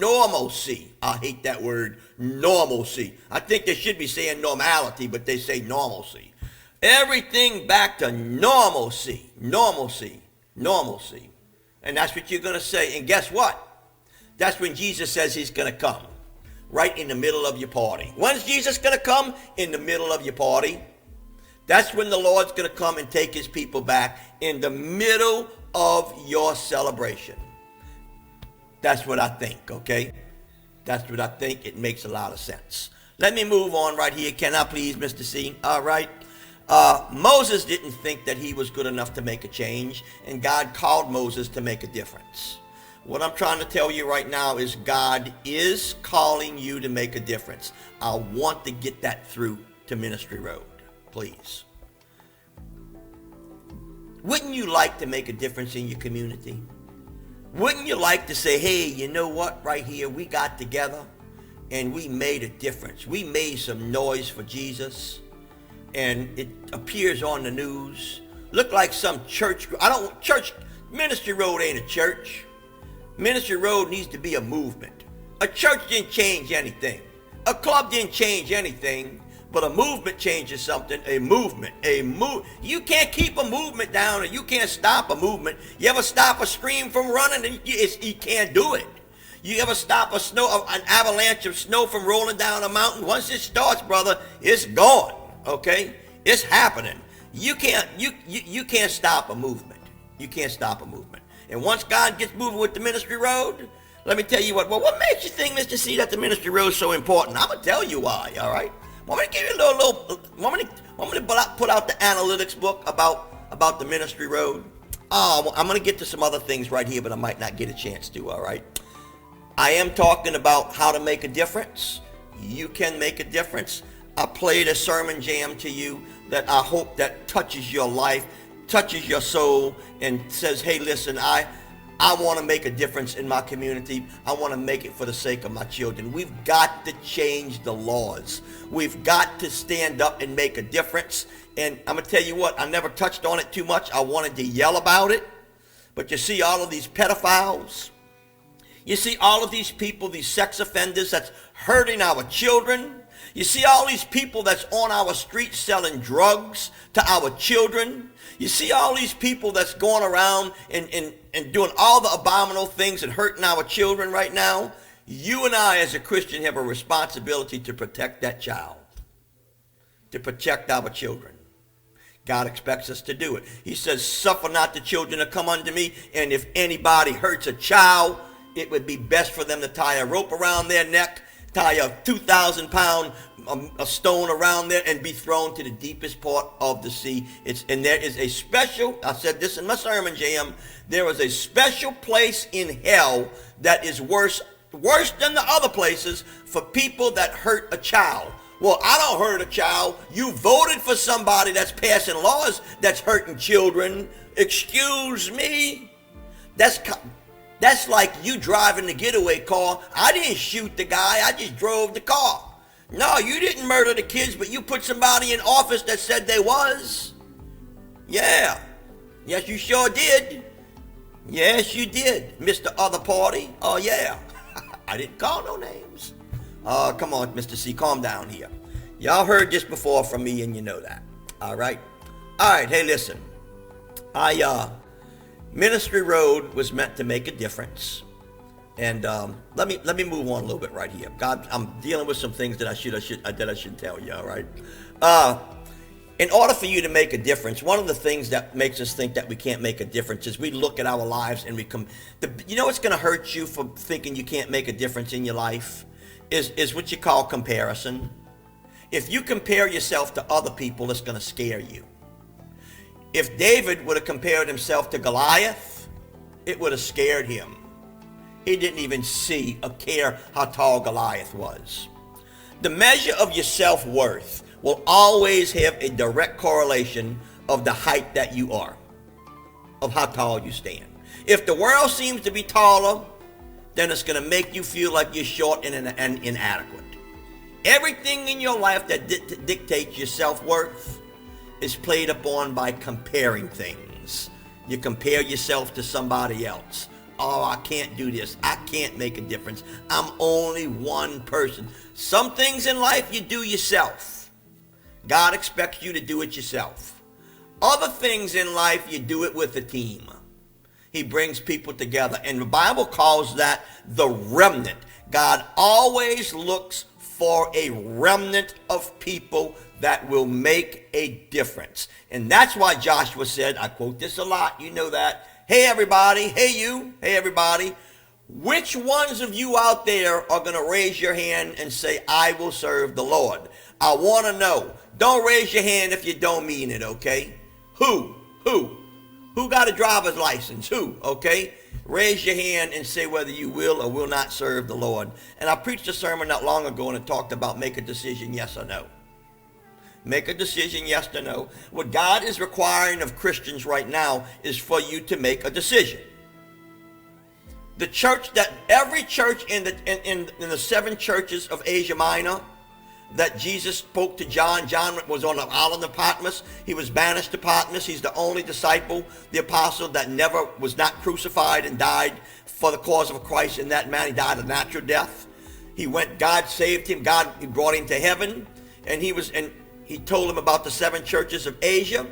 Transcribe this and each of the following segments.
normalcy. I hate that word, normalcy. I think they should be saying normality, but they say normalcy. Everything back to normalcy, normalcy, normalcy. And that's what you're going to say. And guess what? That's when Jesus says he's going to come. Right in the middle of your party. When's Jesus going to come? In the middle of your party. That's when the Lord's going to come and take his people back. In the middle of your celebration. That's what I think, okay? That's what I think. It makes a lot of sense. Let me move on right here. Can I please, Mr. C? All right. Moses didn't think that he was good enough to make a change, and God called Moses to make a difference. What I'm trying to tell you right now is God is calling you to make a difference. I want to get that through to Ministry Road, please. Wouldn't you like to make a difference in your community? Wouldn't you like to say, hey, you know what, right here, we got together and we made a difference. We made some noise for Jesus, and it appears on the news. Look like some church. Ministry Road ain't a church. Ministry Road needs to be a movement. A church didn't change anything. A club didn't change anything. But a movement changes something. A movement. You can't keep a movement down, or you can't stop a movement. You ever stop a stream from running? And you can't do it. You ever stop an avalanche of snow from rolling down a mountain? Once it starts, brother, it's gone. Okay? It's happening. You can't stop a movement. You can't stop a movement. And once God gets moving with the Ministry Road, let me tell you what. Well, what makes you think, Mr. C, that the Ministry Road is so important? I'm gonna tell you why. All right. Want me to give you a little want me to put out the analytics book about the Ministry Road? Oh, I'm gonna get to some other things right here, but I might not get a chance to. All right. I am talking about how to make a difference. You can make a difference. I played a sermon jam to you that I hope that touches your life, touches your soul, and says, hey, listen, I want to make a difference in my community. I want to make it for the sake of my children. We've got to change the laws. We've got to stand up and make a difference. And I'm going to tell you what, I never touched on it too much. I wanted to yell about it. But you see all of these pedophiles. You see all of these people, these sex offenders that's hurting our children. You see all these people that's on our streets selling drugs to our children. You see all these people that's going around and doing all the abominable things and hurting our children right now. You and I as a Christian have a responsibility to protect that child, to protect our children. God expects us to do it. He says, suffer not the children to come unto me, and if anybody hurts a child, it would be best for them to tie a rope around their neck, tie a 2,000-pound a stone around there, and be thrown to the deepest part of the sea. And there is a special, I said this in my sermon jam, there is a special place in hell that is worse than the other places for people that hurt a child. Well, I don't hurt a child. You voted for somebody that's passing laws that's hurting children. Excuse me? That's like you driving the getaway car. I didn't shoot the guy. I just drove the car. No, you didn't murder the kids, but you put somebody in office that said they was. Yeah. Yes, you sure did. Yes, you did, Mr. Other Party. Oh, yeah. I didn't call no names. Come on, Mr. C, calm down here. Y'all heard this before from me, and you know that. All right? All right, hey, listen. Ministry Road was meant to make a difference. And let me move on a little bit right here. God, I'm dealing with some things that I should tell you, all right? In order for you to make a difference, one of the things that makes us think that we can't make a difference is we look at our lives and you know what's going to hurt you for thinking you can't make a difference in your life? Is what you call comparison. If you compare yourself to other people, it's going to scare you. If David would have compared himself to Goliath, it would have scared him. He didn't even see or care how tall Goliath was. The measure of your self-worth will always have a direct correlation of the height that you are, of how tall you stand. If the world seems to be taller, then it's going to make you feel like you're short and inadequate. Everything in your life that dictates your self-worth is played upon by comparing things. You compare yourself to somebody else. oh, I can't do this. I can't make a difference. I'm only one person. Some things in life you do yourself. God expects you to do it yourself. Other things in life you do it with a team. He brings people together, and the Bible calls that the remnant. God always looks for a remnant of people that will make a difference. And that's why Joshua said, I quote this a lot, you know that, hey everybody, hey you, hey everybody, which ones of you out there are going to raise your hand and say, I will serve the Lord? I want to know. Don't raise your hand if you don't mean it, okay? Who? Who got a driver's license? Who? Okay? Raise your hand and say whether you will or will not serve the Lord. And I preached a sermon not long ago and it talked about make a decision, yes or no. Make a decision, yes or no. What God is requiring of Christians right now is for you to make a decision. The church that every church in the 7 churches of Asia Minor that Jesus spoke to John. John was on the island of Patmos. He was banished to Patmos. He's the only disciple, the apostle, that never was not crucified and died for the cause of Christ. In that man, he died a natural death. He went, God saved him. God brought him to heaven. And he told him about the 7 churches of Asia.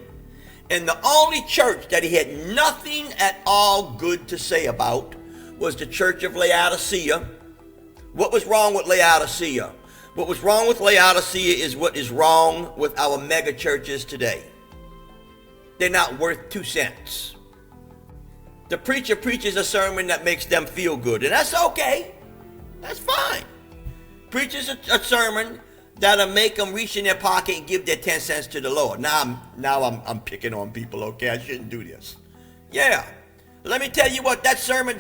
And the only church that he had nothing at all good to say about was the church of Laodicea. What was wrong with Laodicea? What was wrong with Laodicea is what is wrong with our mega churches today. They're not worth 2 cents. The preacher preaches a sermon that makes them feel good, and that's okay. That's fine. Preaches a sermon that'll make them reach in their pocket and give their 10 cents to the Lord. Now I'm picking on people, okay? I shouldn't do this. Yeah. Let me tell you what, that sermon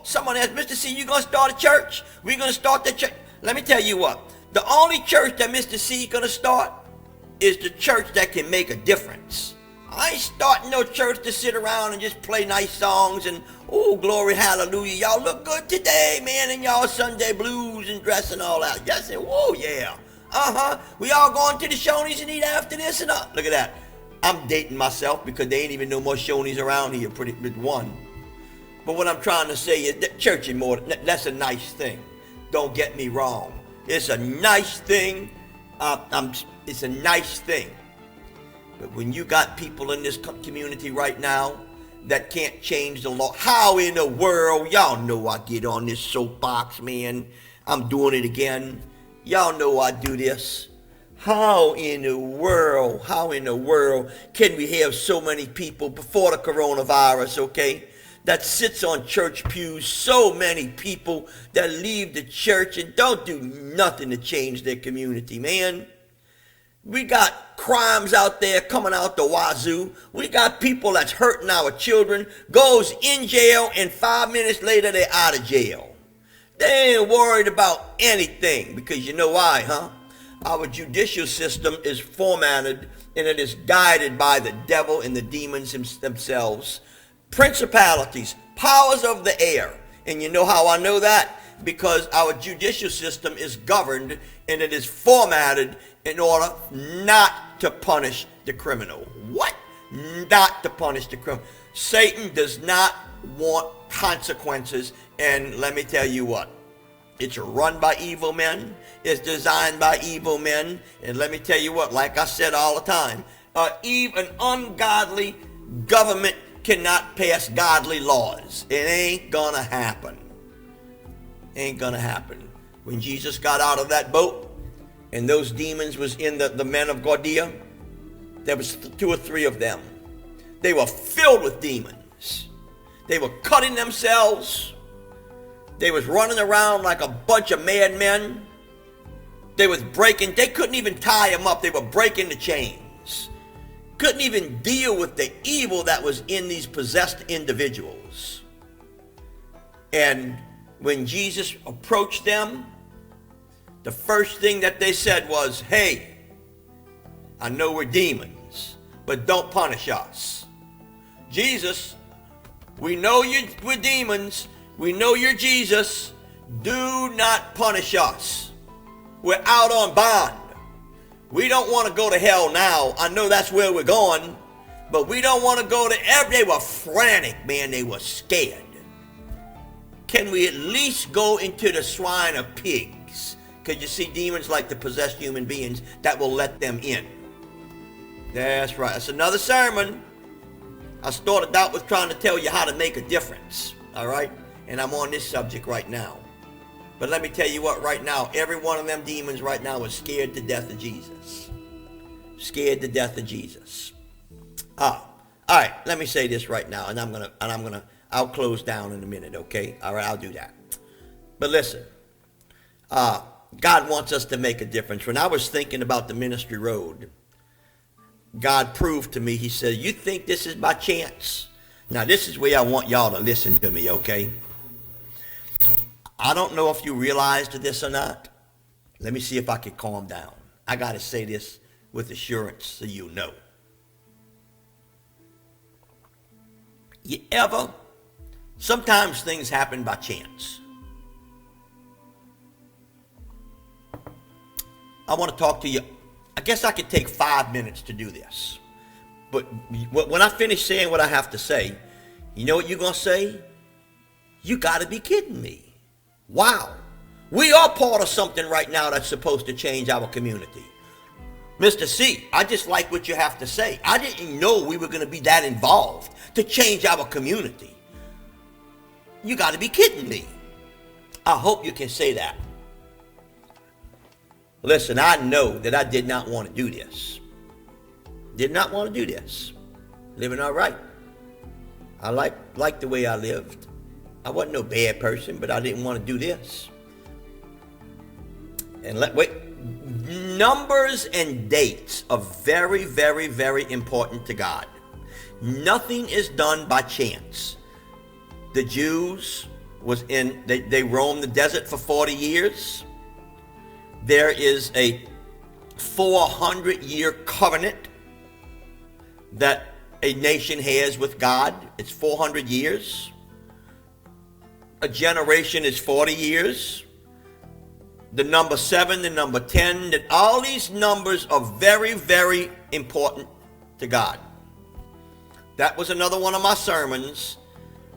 someone asked, Mr. C, you gonna start a church? We're gonna start the church. Let me tell you what, the only church that Mr. C is gonna start is the church that can make a difference. I ain't starting no church to sit around and just play nice songs and, oh, glory, hallelujah, y'all look good today, man, and y'all Sunday blues and dress and all that. Yes, and whoa, yeah. We all going to the Shoney's and eat after this and Look at that. I'm dating myself because there ain't even no more Shoney's around here, pretty one. But what I'm trying to say is that church is more, that's a nice thing. Don't get me wrong. It's a nice thing. It's a nice thing. But when you got people in this community right now that can't change the law, how in the world, y'all know I get on this soapbox, man. I'm doing it again. Y'all know I do this. How in the world can we have so many people before the coronavirus, okay, that sits on church pews, so many people that leave the church and don't do nothing to change their community, man. We got crimes out there coming out the wazoo. We got people that's hurting our children, goes in jail, and 5 minutes later they're out of jail. They ain't worried about anything because you know why, huh? Our judicial system is formatted and it is guided by the devil and the demons themselves. Principalities, powers of the air. And you know how I know that? Because our judicial system is governed and it is formatted in order not to punish the criminal. What? Not to punish the criminal. Satan does not want consequences, and let me tell you what. It's run by evil men. It's designed by evil men. And let me tell you what, like I said all the time, even ungodly government cannot pass godly laws. It ain't gonna happen. Ain't gonna happen. When Jesus got out of that boat and those demons was in the men of Gordia, there was 2 or 3 of them. They were filled with demons. They were cutting themselves. They was running around like a bunch of madmen. They was breaking. They couldn't even tie them up. They were breaking the chains. Couldn't even deal with the evil that was in these possessed individuals. And when Jesus approached them, the first thing that they said was, hey, I know we're demons, but don't punish us. Jesus, we know we're demons. We know you're Jesus. Do not punish us. We're out on bond. We don't want to go to hell now. I know that's where we're going, But we don't want to go to they were frantic, man. They were scared. Can we at least go into the swine of pigs? Because you see, demons like to possess human beings that will let them in. That's right. That's another sermon. I started out with trying to tell you how to make a difference. All right? And I'm on this subject right now. But let me tell you what, right now, every one of them demons right now is scared to death of Jesus. Scared to death of Jesus. All right, let me say this right now, and I'll close down in a minute, okay? All right, I'll do that. But listen, God wants us to make a difference. When I was thinking about the ministry road, God proved to me, he said, you think this is by chance? Now, this is where I want y'all to listen to me, okay? I don't know if you realized this or not. Let me see if I can calm down. I got to say this with assurance so you know. Sometimes things happen by chance. I want to talk to you. I guess I could take 5 minutes to do this. But when I finish saying what I have to say, you know what you're going to say? You got to be kidding me. Wow. We are part of something right now that's supposed to change our community. Mr. C, I just like what you have to say. I didn't know we were going to be that involved to change our community. You got to be kidding me. I hope you can say that. Listen, I know that I did not want to do this. Did not want to do this. Living all right. I like the way I lived. I wasn't no bad person, but I didn't want to do this. And numbers and dates are very, very, very important to God. Nothing is done by chance. The Jews they roamed the desert for 40 years. There is a 400-year covenant that a nation has with God. It's 400 years. A generation is 40 years. The number 7, the number 10, that all these numbers are very, very important to God. That was another one of my sermons.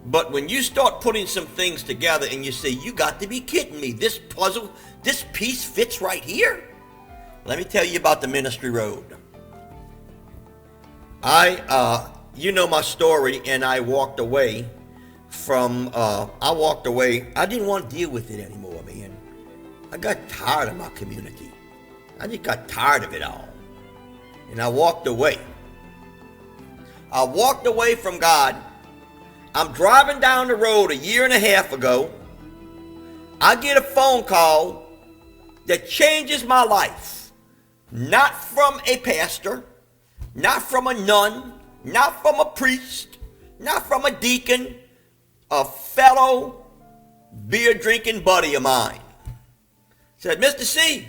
But when you start putting some things together and you say, you got to be kidding me, this puzzle, this piece fits right here. Let me tell you about the ministry road. You know my story, and I walked away from, I didn't want to deal with it anymore, man. I got tired of my community. I just got tired of it all. And I walked away. I walked away from God. I'm driving down the road a year and a half ago. I get a phone call that changes my life. Not from a pastor, not from a nun, not from a priest, not from a deacon, a fellow beer drinking buddy of mine. Said, Mr. C,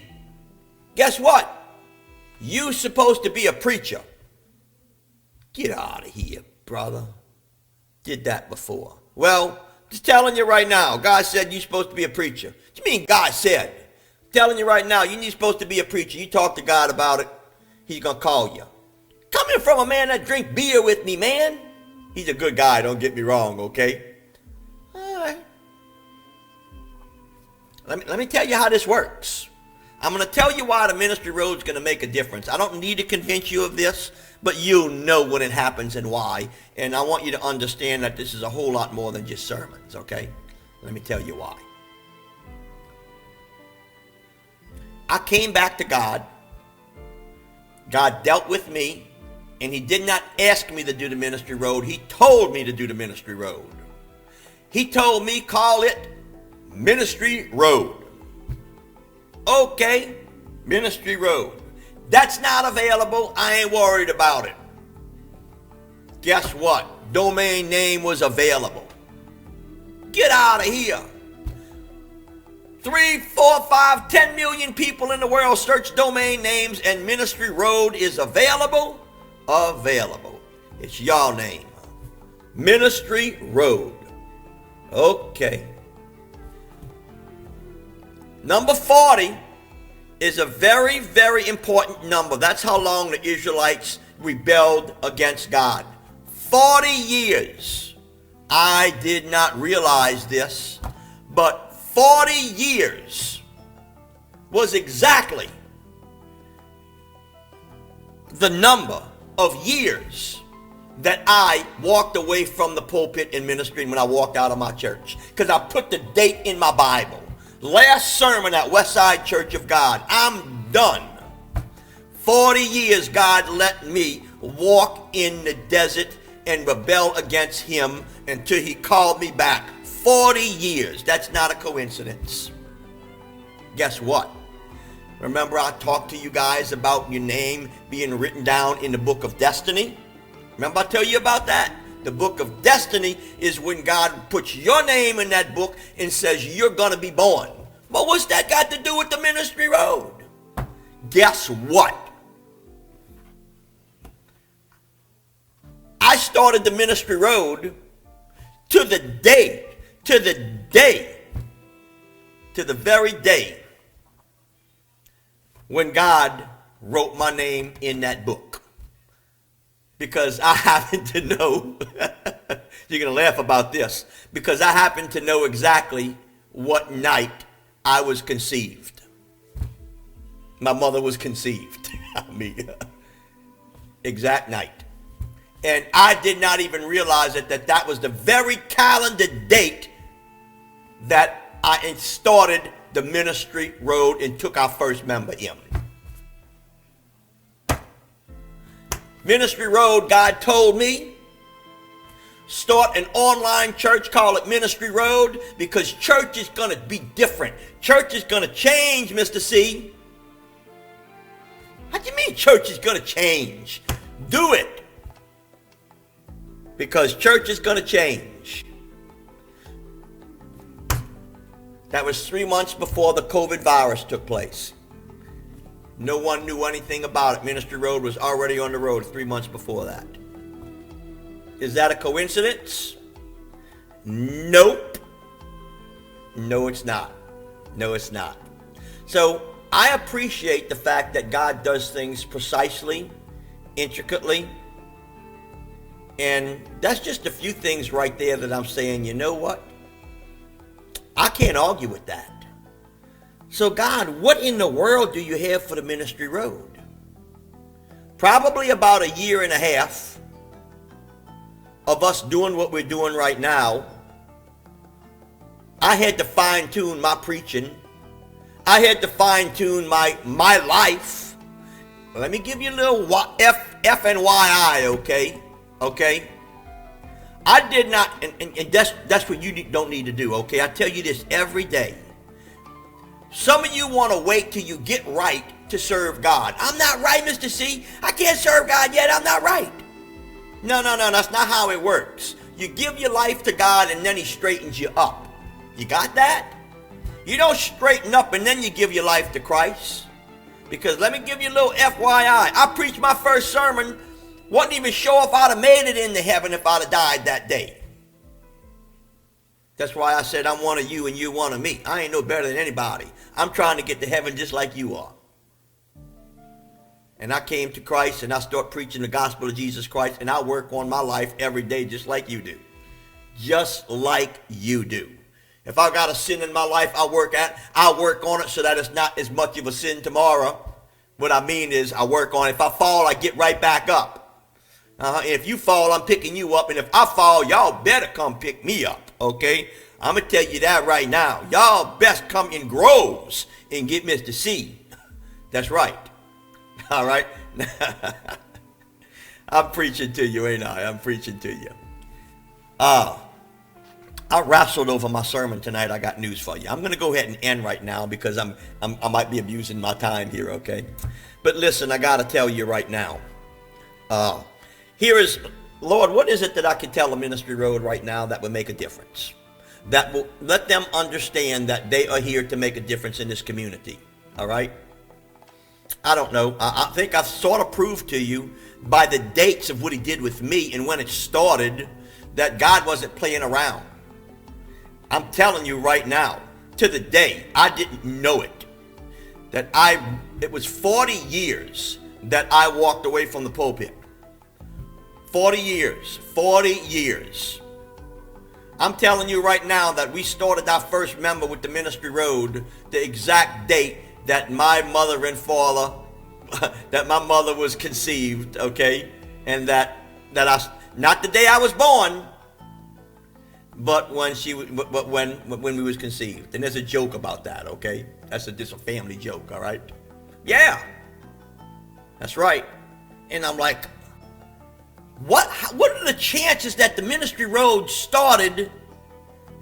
guess what? You supposed to be a preacher. Get out of here, brother. Did that before. Well, just telling you right now, God said you're supposed to be a preacher. What do you mean God said? Telling you right now, you're supposed to be a preacher. You talk to God about it, he's going to call you. Coming from a man that drink beer with me, man. He's a good guy, don't get me wrong, okay? All right. Let me tell you how this works. I'm going to tell you why the ministry road is going to make a difference. I don't need to convince you of this, but you'll know when it happens and why. And I want you to understand that this is a whole lot more than just sermons, okay? Let me tell you why. I came back to God. God dealt with me, and he did not ask me to do the ministry road. He told me to do the ministry road. He told me, call it Ministry Road. Okay, Ministry Road. That's not available. I ain't worried about it. Guess what? Domain name was available. Get out of here. 3, 4, 5, 10 million people in the world search domain names, and Ministry Road is available. Available. It's your name. Ministry Road. Okay. Number 40 is a very, very important number. That's how long the Israelites rebelled against God. 40 years. I did not realize this, but 40 years was exactly the number of years that I walked away from the pulpit in ministry when I walked out of my church. Because I put the date in my Bible. Last sermon at Westside Church of God. I'm done. 40 years God let me walk in the desert and rebel against him until he called me back. 40 years. That's not a coincidence. Guess what? Remember I talked to you guys about your name being written down in the book of destiny? Remember I tell you about that? The book of destiny is when God puts your name in that book and says you're going to be born. But what's that got to do with the ministry road? Guess what? I started the ministry road to the very day when God wrote my name in that book. Because I happen to know, you're going to laugh about this, because I happen to know exactly what night I was conceived. My mother was conceived. Exact night. And I did not even realize that was the very calendar date that I started the ministry road and took our first member in. Ministry road, God told me, start an online church, call it Ministry Road, because church is going to be different. Church is going to change, Mr. C. What do you mean church is going to change? Do it. Because church is going to change. That was 3 months before the COVID virus took place. No one knew anything about it. Ministry Road was already on the road 3 months before that. Is that a coincidence? Nope. No, it's not. No, it's not. So I appreciate the fact that God does things precisely, intricately. And that's just a few things right there that I'm saying, you know what? I can't argue with that. So God, what in the world do you have for the ministry road? Probably about a year and a half of us doing what we're doing right now. I had to fine tune my preaching. I had to fine tune my life. Let me give you a little F and Y-I, okay? Okay? I did not, and that's what you don't need to do, okay? I tell you this every day. Some of you want to wait till you get right to serve God. I'm not right, Mr. C. I can't serve God yet. I'm not right. No. That's not how it works. You give your life to God and then he straightens you up. You got that? You don't straighten up and then you give your life to Christ. Because let me give you a little FYI. I preached my first sermon. Wasn't even sure if I'd have made it into heaven if I'd have died that day. That's why I said I'm one of you and you're one of me. I ain't no better than anybody. I'm trying to get to heaven just like you are. And I came to Christ and I start preaching the gospel of Jesus Christ and I work on my life every day just like you do. Just like you do. If I got a sin in my life I'll work on it so that it's not as much of a sin tomorrow. What I mean is I work on it. If I fall, I get right back up. If you fall, I'm picking you up. And if I fall, y'all better come pick me up. Okay? I'm going to tell you that right now. Y'all best come in groves and get Mr. C. That's right. All right? I'm preaching to you, ain't I? I'm preaching to you. I wrestled over my sermon tonight. I got news for you. I'm going to go ahead and end right now because I might be abusing my time here, okay? But listen, I got to tell you right now. Here is, Lord, what is it that I can tell a ministry road right now that would make a difference? That will let them understand that they are here to make a difference in this community. All right? I don't know. I think I've sort of proved to you by the dates of what he did with me and when it started that God wasn't playing around. I'm telling you right now, to the day, I didn't know it. that it was 40 years that I walked away from the pulpit. 40 years. 40 years. I'm telling you right now that we started our first member with the Ministry Road the exact date that my mother and father, that my mother was conceived, okay? And that not the day I was born, but when when we was conceived. And there's a joke about that, okay? That's just a family joke, all right? Yeah, that's right. And I'm like, what are the chances that the Ministry Road started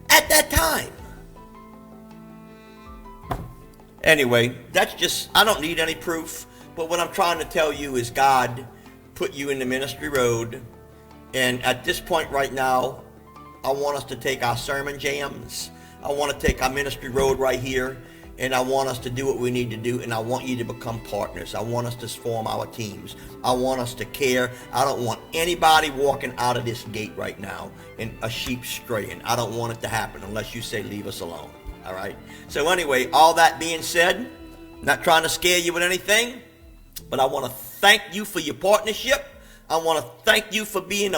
at that time? Anyway, that's just, I don't need any proof. But what I'm trying to tell you is God put you in the Ministry Road. And at this point right now, I want us to take our sermon jams. I want to take our Ministry Road right here. And I want us to do what we need to do. And I want you to become partners. I want us to form our teams. I want us to care. I don't want anybody walking out of this gate right now and a sheep straying. I don't want it to happen unless you say leave us alone. All right? So anyway, all that being said, not trying to scare you with anything, but I want to thank you for your partnership. I want to thank you for being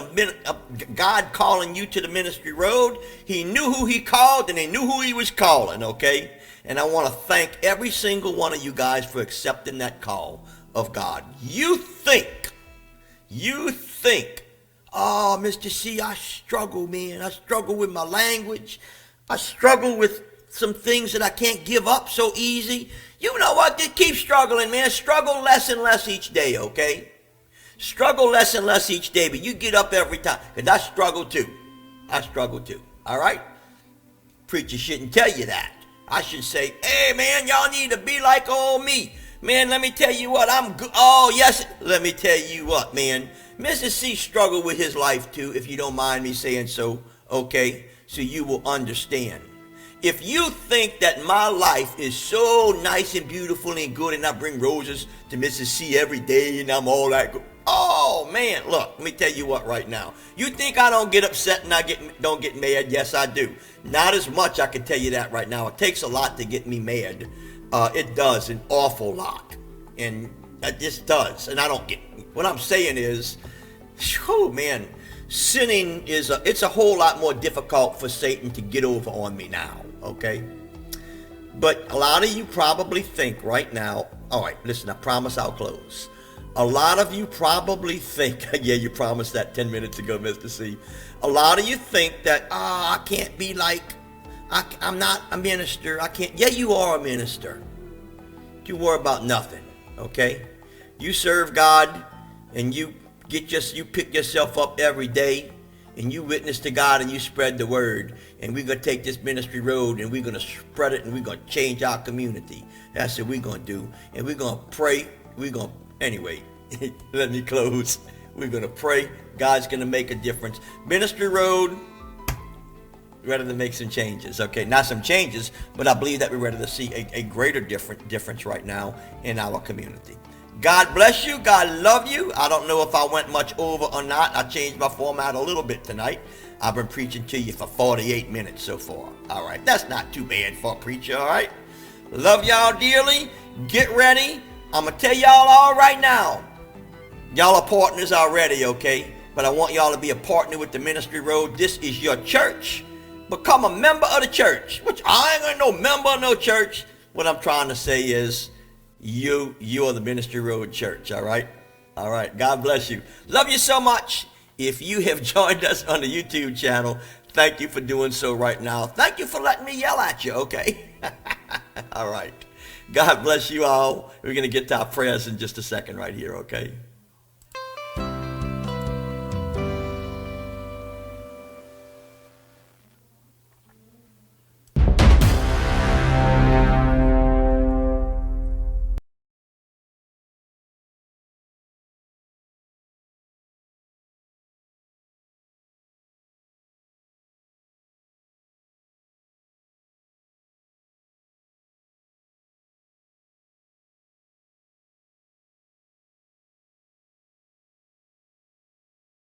God calling you to the Ministry Road. He knew who he called and he knew who he was calling, okay? And I want to thank every single one of you guys for accepting that call of God. You think, oh, Mr. C, I struggle, man. I struggle with my language. I struggle with some things that I can't give up so easy. You know what? Just keep struggling, man. Struggle less and less each day, okay? Struggle less and less each day, but you get up every time. Because I struggle too. All right? Preacher shouldn't tell you that. I should say, hey, man, y'all need to be like old me. Man, let me tell you what, I'm good. Oh, yes, let me tell you what, man. Mrs. C struggled with his life too, if you don't mind me saying so, okay? So you will understand. If you think that my life is so nice and beautiful and good and I bring roses to Mrs. C every day and I'm all that good. Oh, man, look, let me tell you what right now. You think I don't get upset and I don't get mad? Yes, I do. Not as much, I can tell you that right now. It takes a lot to get me mad. It does, an awful lot. And it just does. And I don't get, what I'm saying is, oh, man, sinning it's a whole lot more difficult for Satan to get over on me now, okay? But a lot of you probably think right now, all right, listen, I promise I'll close. A lot of you probably think, yeah, you promised that 10 minutes ago, Mr. C. A lot of you think that, I can't be like, I'm not a minister. I can't. Yeah, you are a minister. You worry about nothing, okay? You serve God and you pick yourself up every day and you witness to God and you spread the word. And we're going to take this Ministry Road and we're going to spread it and we're going to change our community. That's what we're going to do. And we're going to pray. Anyway, let me close. We're going to pray. God's going to make a difference. Ministry Road, ready to make some changes. Okay, not some changes, but I believe that we're ready to see a greater difference right now in our community. God bless you. God love you. I don't know if I went much over or not. I changed my format a little bit tonight. I've been preaching to you for 48 minutes so far. All right, that's not too bad for a preacher, all right? Love y'all dearly. Get ready. I'm going to tell y'all all right now. Y'all are partners already, okay? But I want y'all to be a partner with the Ministry Road. This is your church. Become a member of the church. Which I ain't no member of no church. What I'm trying to say is you are the Ministry Road church, all right? All right. God bless you. Love you so much. If you have joined us on the YouTube channel, thank you for doing so right now. Thank you for letting me yell at you, okay? All right. God bless you all. We're going to get to our prayers in just a second right here, okay?